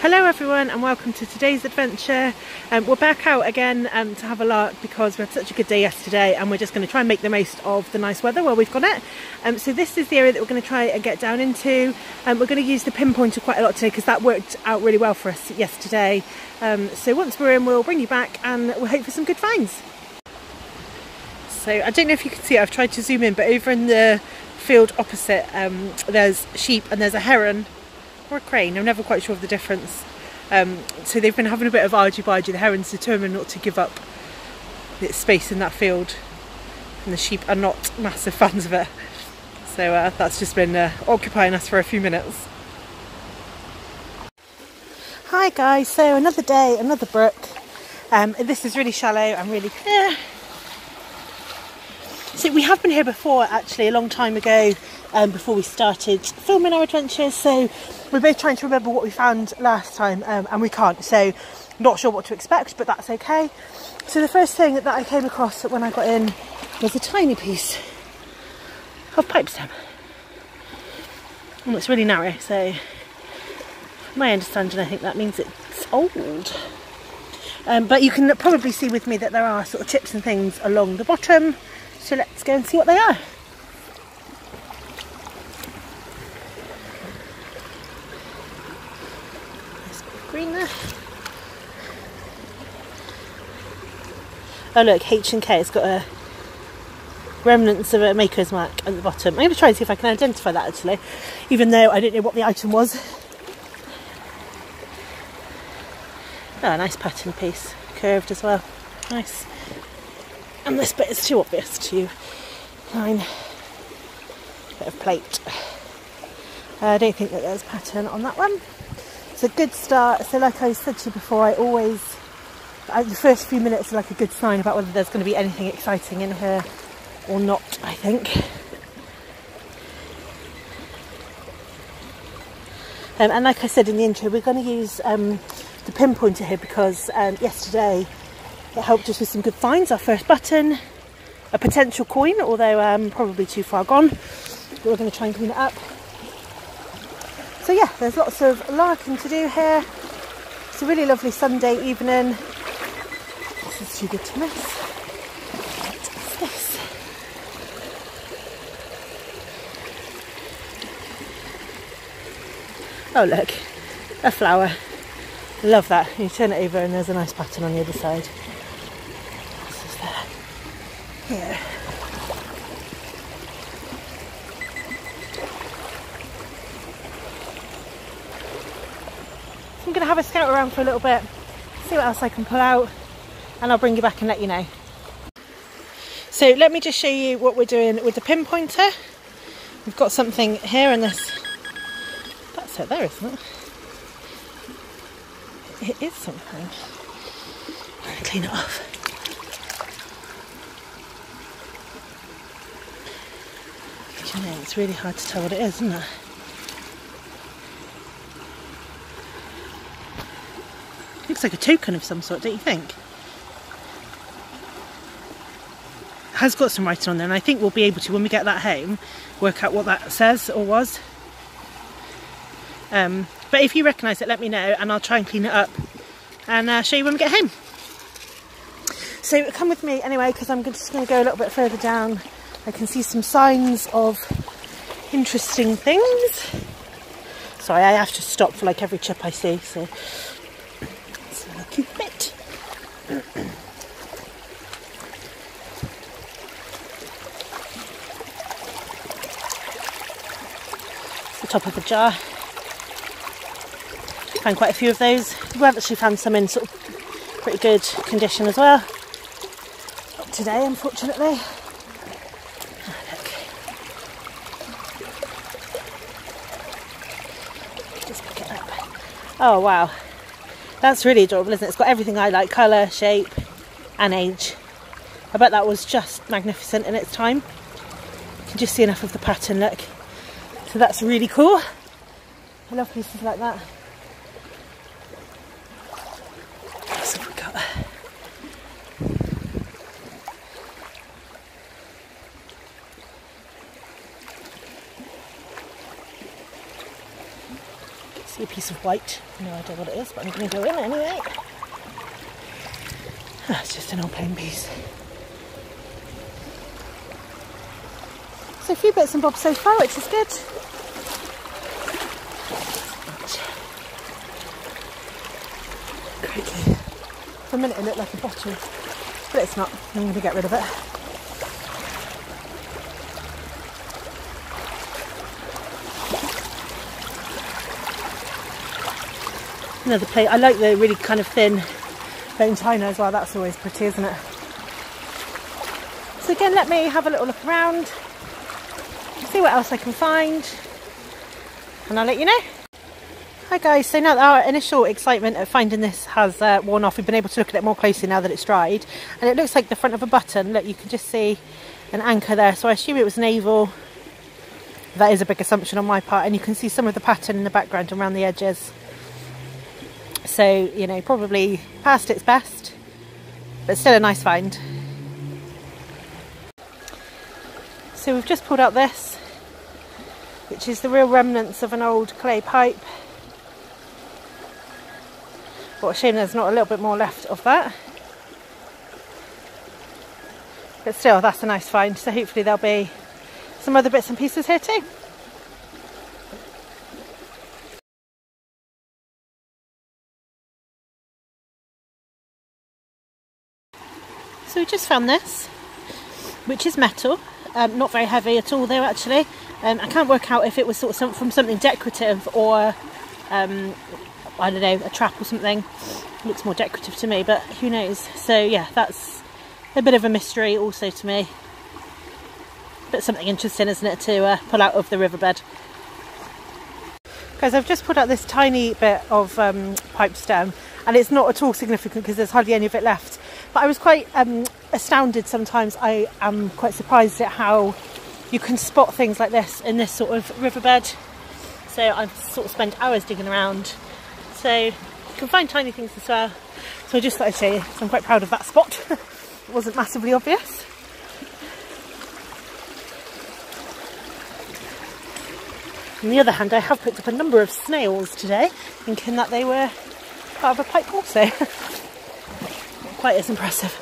Hello everyone and welcome to today's adventure. We're back out again to have a lark because we had such a good day yesterday, and we're just going to try and make the most of the nice weather while we've got it. So this is the area that we're going to try and get down into. We're going to use the pinpointer quite a lot today because that worked out really well for us yesterday. So once we're in, we'll bring you back and we'll hope for some good finds. So I don't know if you can see it, I've tried to zoom in, but over in the field opposite there's sheep and there's a heron. Or a crane, I'm never quite sure of the difference. So they've been having a bit of argy-bargy. The heron's determined not to give up its space in that field, and the sheep are not massive fans of it. So that's just been occupying us for a few minutes. Hi guys, so another day, another brook. This is really shallow and really clear. So we have been here before, actually, a long time ago, before we started filming our adventures. So we're both trying to remember what we found last time, and we can't. So not sure what to expect, but that's okay. So the first thing that I came across when I got in was a tiny piece of pipe stem. And it's really narrow, so from my understanding, I think that means it's old. But you can probably see with me that there are sort of chips and things along the bottom. So let's go and see what they are. Nice bit of green there. Oh look, H&K, it's got a remnants of a maker's mark at the bottom. I'm going to try and see if I can identify that actually, even though I don't know what the item was. Oh, a nice pattern piece, curved as well, nice. And this bit is too obvious to find. Bit of plate. I don't think that there's pattern on that one. It's a good start. So like I said to you before, I always, the first few minutes are like a good sign about whether there's going to be anything exciting in here or not, I think. And like I said in the intro, we're going to use the pinpointer here because yesterday it helped us with some good finds. Our first button, a potential coin, although probably too far gone, but we're going to try and clean it up. So yeah, there's lots of larking to do here. It's a really lovely Sunday evening. This is too good to miss. What's this? Oh look, a flower. Love that. You turn it over and there's a nice pattern on the other side. Here. I'm going to have a scout around for a little bit, see what else I can pull out, and I'll bring you back and let you know. So let me just show you what we're doing with the pinpointer. We've got something here in this. That's it there, isn't it? It is something. I'm going to clean it off. You know, it's really hard to tell what it is, isn't it? Looks like a token of some sort, don't you think? It has got some writing on there, and I think we'll be able to, when we get that home, work out what that says or was. But if you recognise it, let me know and I'll try and clean it up and show you when we get home. So come with me anyway, because I'm just going to go a little bit further down. I can see some signs of interesting things. Sorry, I have to stop for like every chip I see, so it's a cute bit. It's the top of the jar. Found quite a few of those. We've actually found some in sort of pretty good condition as well. Not today, unfortunately. Oh wow, that's really adorable, isn't it? It's got everything I like, colour, shape and age. I bet that was just magnificent in its time. You can just see enough of the pattern, look. So that's really cool. I love pieces like that. What else have we got? See a piece of white. No idea what it is, but I'm going to go in anyway. Oh, it's just an old plain piece. So a few bits and bobs so far, which is good. Crikey. For a minute it looked like a bottle, but it's not. I'm going to get rid of it. Another plate. I like the really kind of thin bone china as well. That's always pretty, isn't it? So again, let me have a little look around, see what else I can find, and I'll let you know. Hi guys, so now that our initial excitement at finding this has worn off, we've been able to look at it more closely now that it's dried, and it looks like the front of a button. Look, you can just see an anchor there, so I assume it was Naval. That is a big assumption on my part, and you can see some of the pattern in the background around the edges. So, you know, probably past its best, but still a nice find. So we've just pulled out this, which is the real remnants of an old clay pipe. What a shame there's not a little bit more left of that. But still, that's a nice find. So hopefully there'll be some other bits and pieces here too. So we just found this, which is metal, not very heavy at all though actually. I can't work out if it was sort of from something decorative or, I don't know, a trap or something. It looks more decorative to me, but who knows. So yeah, that's a bit of a mystery also to me. But something interesting, isn't it, to pull out of the riverbed. Guys, I've just pulled out this tiny bit of pipe stem, and it's not at all significant because there's hardly any of it left. But I was quite astounded sometimes. I am quite surprised at how you can spot things like this in this sort of riverbed. So I've sort of spent hours digging around. So you can find tiny things as well. So I just thought I'd show you. So I'm quite proud of that spot. It wasn't massively obvious. On the other hand, I have picked up a number of snails today, thinking that they were part of a pipe also. Not quite as impressive.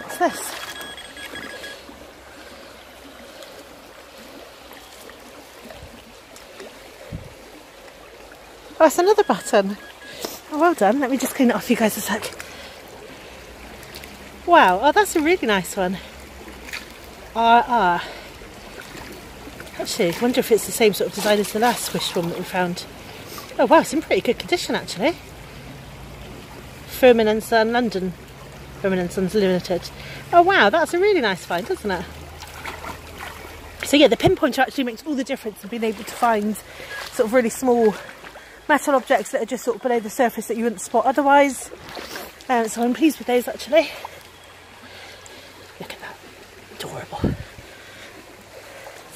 What's this? Oh, it's another button. Oh, well done. Let me just clean it off for you guys a sec. Wow, oh, that's a really nice one. Actually, I wonder if it's the same sort of design as the last squished one that we found. Oh wow, it's in pretty good condition actually. Firmin & Son, London. Firmin & Sons Limited. Oh wow, that's a really nice find, isn't it? So yeah, the pinpointer actually makes all the difference in being able to find sort of really small metal objects that are just sort of below the surface that you wouldn't spot otherwise. So I'm pleased with those actually. Look at that, adorable.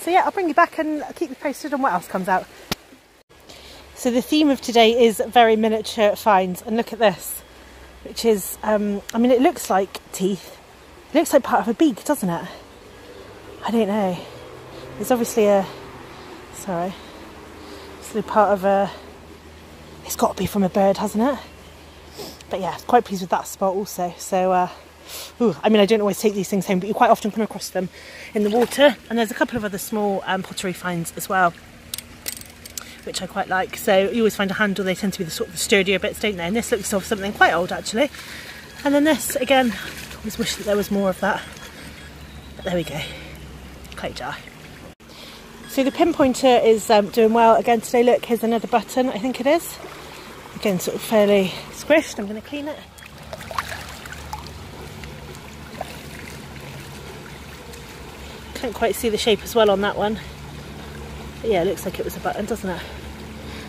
So yeah, I'll bring you back and keep you posted on what else comes out. So the theme of today is very miniature finds, and look at this. Which is, I mean, it looks like teeth. It looks like part of a beak, doesn't it? I don't know. There's obviously a, sorry, it's part of a, it's got to be from a bird, hasn't it? But yeah, quite pleased with that spot also. So, I mean, I don't always take these things home, but you quite often come across them in the water. And there's a couple of other small pottery finds as well, which I quite like. So you always find a handle, they tend to be the sort of sturdier bits, don't they? And this looks of something quite old actually. And then this, again, I always wish that there was more of that. But there we go, clay jar. So the pinpointer is doing well again today. Look, here's another button, I think it is. Again, sort of fairly squished. I'm going to clean it. Can't quite see the shape as well on that one. But yeah, it looks like it was a button, doesn't it?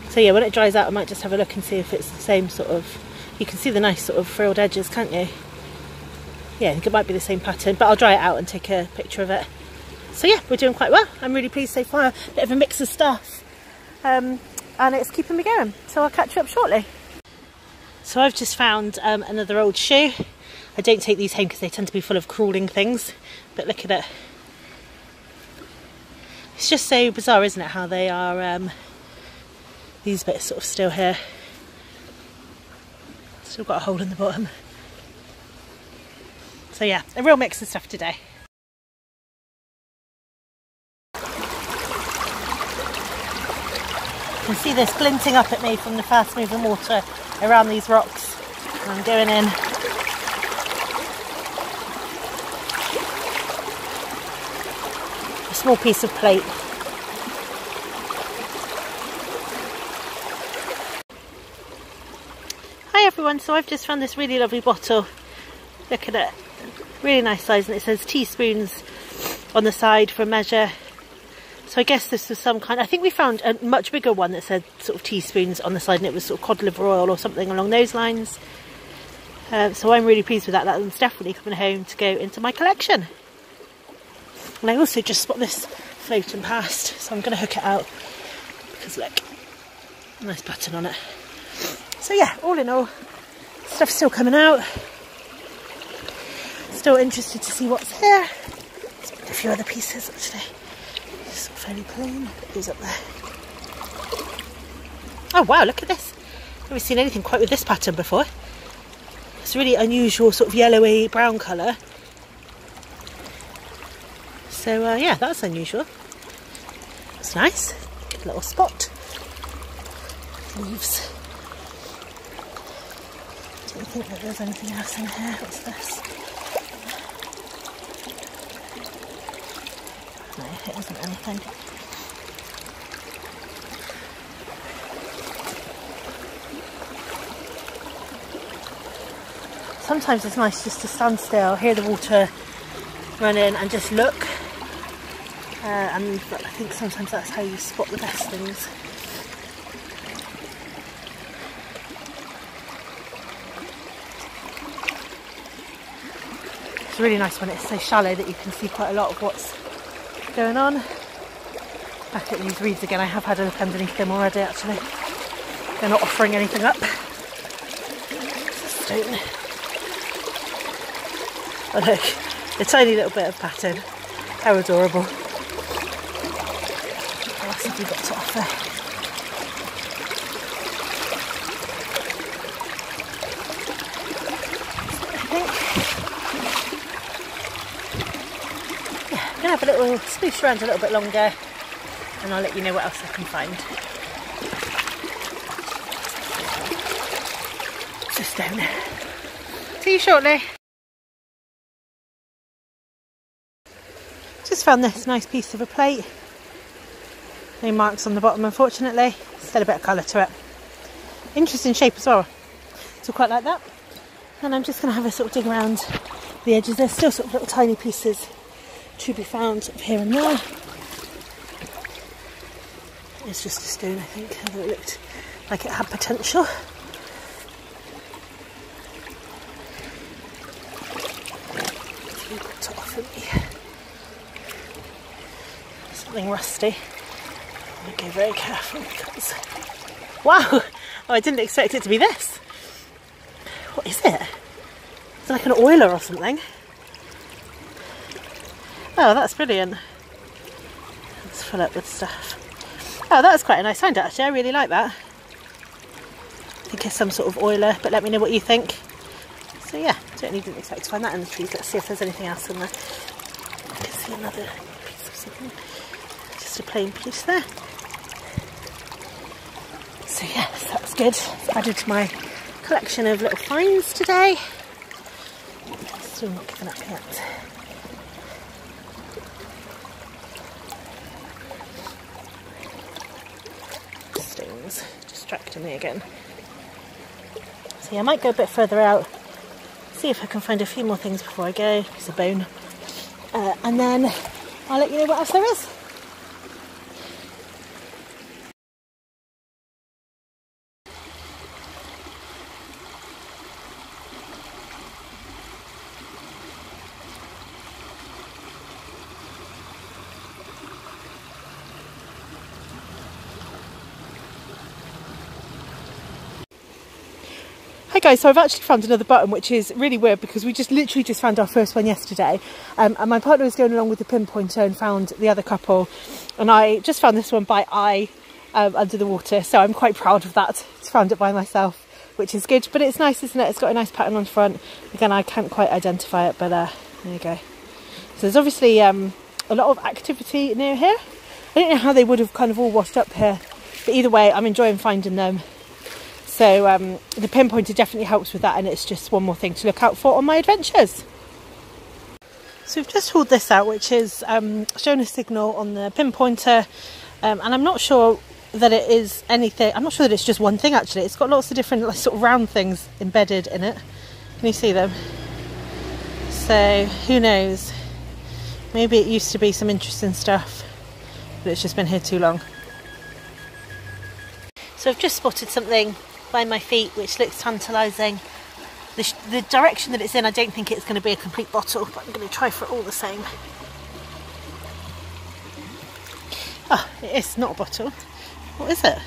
So yeah, when it dries out I might just have a look and see if it's the same sort of, you can see the nice sort of frilled edges, can't you? Yeah, I think it might be the same pattern, but I'll dry it out and take a picture of it. So yeah, we're doing quite well. I'm really pleased so far. A bit of a mix of stuff. And it's keeping me going. So I'll catch you up shortly. So I've just found another old shoe. I don't take these home because they tend to be full of crawling things. But look at it. It's just so bizarre, isn't it, how they are, these bits sort of still here. Still got a hole in the bottom. So yeah, a real mix of stuff today. You can see this glinting up at me from the fast moving water around these rocks. And I'm going in. A small piece of plate. Hi everyone, so I've just found this really lovely bottle. Look at it. Really nice size, and it says teaspoons on the side for measure. So I guess this was some kind, I think we found a much bigger one that said sort of teaspoons on the side, and it was sort of cod liver oil or something along those lines. So I'm really pleased with that. That one's definitely coming home to go into my collection. And I also just spot this floating past, so I'm going to hook it out because look, nice button on it. So yeah, all in all, stuff's still coming out. Still interested to see what's here. There's been a few other pieces actually. Just fairly plain. Who's up there? Oh wow, look at this. Never seen anything quite with this pattern before. It's a really unusual sort of yellowy brown colour. So yeah, that's unusual. It's nice. Good little spot. Leaves. Don't think that there's anything else in here. What's this? No, it isn't anything. Sometimes it's nice just to stand still, hear the water running and just look. And I think sometimes that's how you spot the best things. It's really nice when it's so shallow that you can see quite a lot of what's going on. Back at these reeds again, I have had a look underneath them already actually. They're not offering anything up. It's a stone. Oh look, a tiny little bit of pattern. How adorable. What else have we got to offer? I'm going to have a little spoosh around a little bit longer and I'll let you know what else I can find. It's a stone. See you shortly. Just found this nice piece of a plate. No marks on the bottom unfortunately. Still a bit of colour to it. Interesting shape as well. So quite like that. And I'm just going to have a sort of dig around the edges. There's still sort of little tiny pieces to be found sort of here and there. It's just a stone, I think, although it looked like it had potential. See what to offer me. Something rusty. I'm going to go very careful because... Wow! Oh, I didn't expect it to be this. What is it? It's like an oiler or something. Oh, that's brilliant. Let's fill up with stuff. Oh, that's quite a nice find actually. I really like that. I think it's some sort of oiler, but let me know what you think. So yeah, certainly didn't expect to find that in the trees. Let's see if there's anything else in there. I can see another piece of something. Just a plain piece there. So yes, that's good. It's added to my collection of little finds today. Still not given up yet. Stones distracting me again. So yeah, I might go a bit further out, see if I can find a few more things before I go. It's a bone. And then I'll let you know what else there is. Hi guys, so I've actually found another button, which is really weird because we just literally just found our first one yesterday, and my partner was going along with the pinpointer and found the other couple, and I just found this one by eye under the water, so I'm quite proud of that. Just found it by myself, which is good, but it's nice, isn't it? It's got a nice pattern on the front. Again, I can't quite identify it, but there you go. So there's obviously a lot of activity near here. I don't know how they would have kind of all washed up here, but either way, I'm enjoying finding them. So the pinpointer definitely helps with that, and it's just one more thing to look out for on my adventures. So we've just hauled this out, which is showing a signal on the pinpointer, and I'm not sure that it is anything. I'm not sure that it's just one thing actually. It's got lots of different like, sort of round things embedded in it. Can you see them? So who knows? Maybe it used to be some interesting stuff, but it's just been here too long. So I've just spotted something by my feet which looks tantalising. The direction that it's in, I don't think it's going to be a complete bottle, but I'm going to try for it all the same. Oh, it is not a bottle. What is it?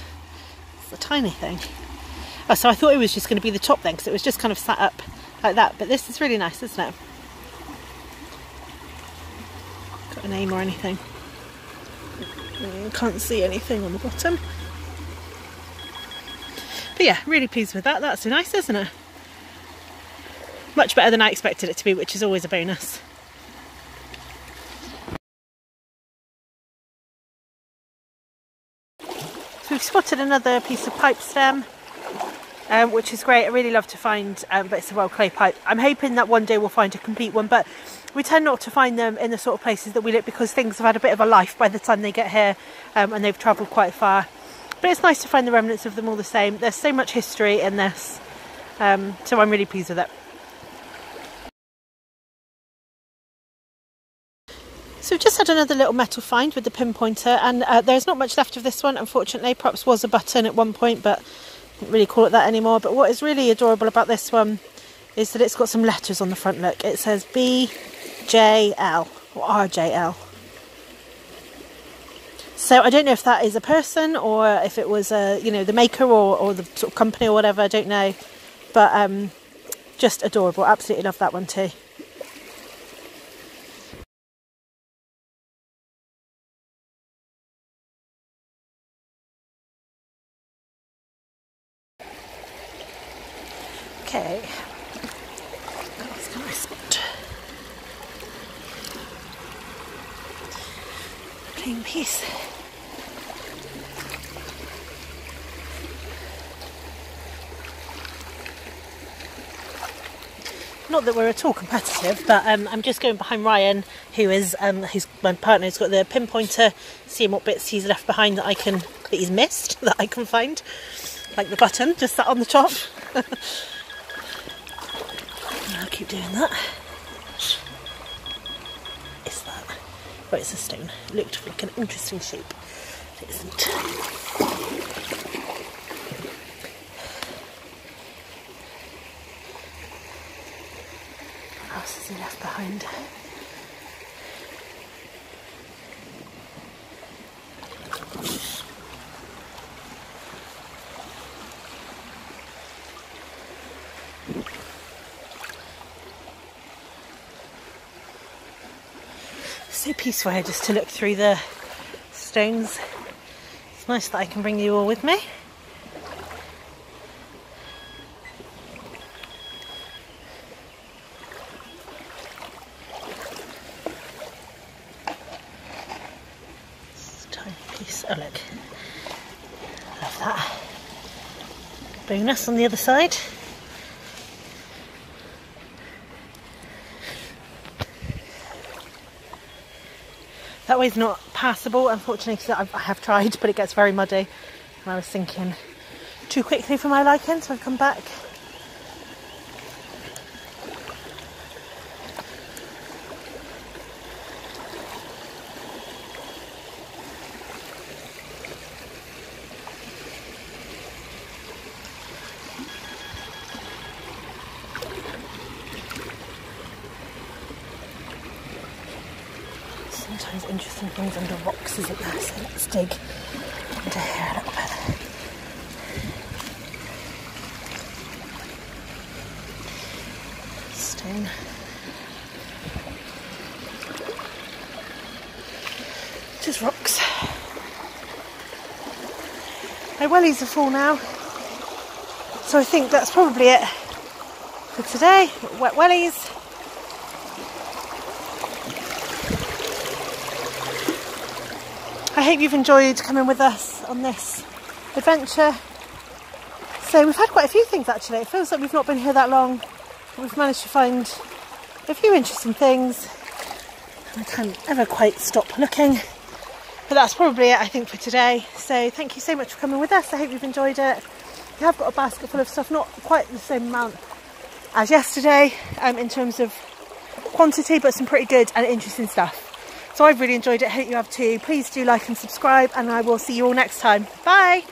It's a tiny thing. Oh, so I thought it was just going to be the top then, because it was just kind of sat up like that, but this is really nice, isn't it? Got a name or anything? Can't see anything on the bottom. But yeah, really pleased with that. That's so nice, isn't it? Much better than I expected it to be, which is always a bonus. So we've spotted another piece of pipe stem, which is great. I really love to find bits of old clay pipe. I'm hoping that one day we'll find a complete one, but we tend not to find them in the sort of places that we live because things have had a bit of a life by the time they get here, and they've travelled quite far. But it's nice to find the remnants of them all the same. There's so much history in this, so I'm really pleased with it. So we've just had another little metal find with the pinpointer, and there's not much left of this one, unfortunately. Perhaps was a button at one point, but I don't really call it that anymore. But what is really adorable about this one is that it's got some letters on the front. Look, it says BJL or RJL. So I don't know if that is a person or if it was you know, the maker or the sort of company or whatever, I don't know. But just adorable, absolutely love that one too. Okay, that's a nice spot. Plain piece. Not that we're at all competitive, but I'm just going behind Ryan, who is who's my partner, who's got the pinpointer, seeing what bits he's left behind that he's missed, that I can find, like the button just sat on the top. I'll keep doing that. Is that? Oh, it's a stone. It looked like an interesting shape. It isn't. What else has he left behind? So peaceful here just to look through the stones. It's nice that I can bring you all with me. It's a tiny piece. Oh look, love that. Bonus on the other side. That way's not passable, unfortunately, because I have tried, but it gets very muddy. And I was thinking too quickly for my liking, so I've come back. Sometimes interesting things under rocks, isn't there? So let's dig into here a little bit. down. Just rocks. My wellies are full now, so I think that's probably it for today. Wet wellies. I hope you've enjoyed coming with us on this adventure. So we've had quite a few things actually. It feels like we've not been here that long. We've managed to find a few interesting things. I can't ever quite stop looking. But that's probably it, I think, for today. So thank you so much for coming with us. I hope you've enjoyed it. We have got a basket full of stuff, not quite the same amount as yesterday in terms of quantity, but some pretty good and interesting stuff. So I've really enjoyed it. I hope you have too. Please do like and subscribe, and I will see you all next time. Bye!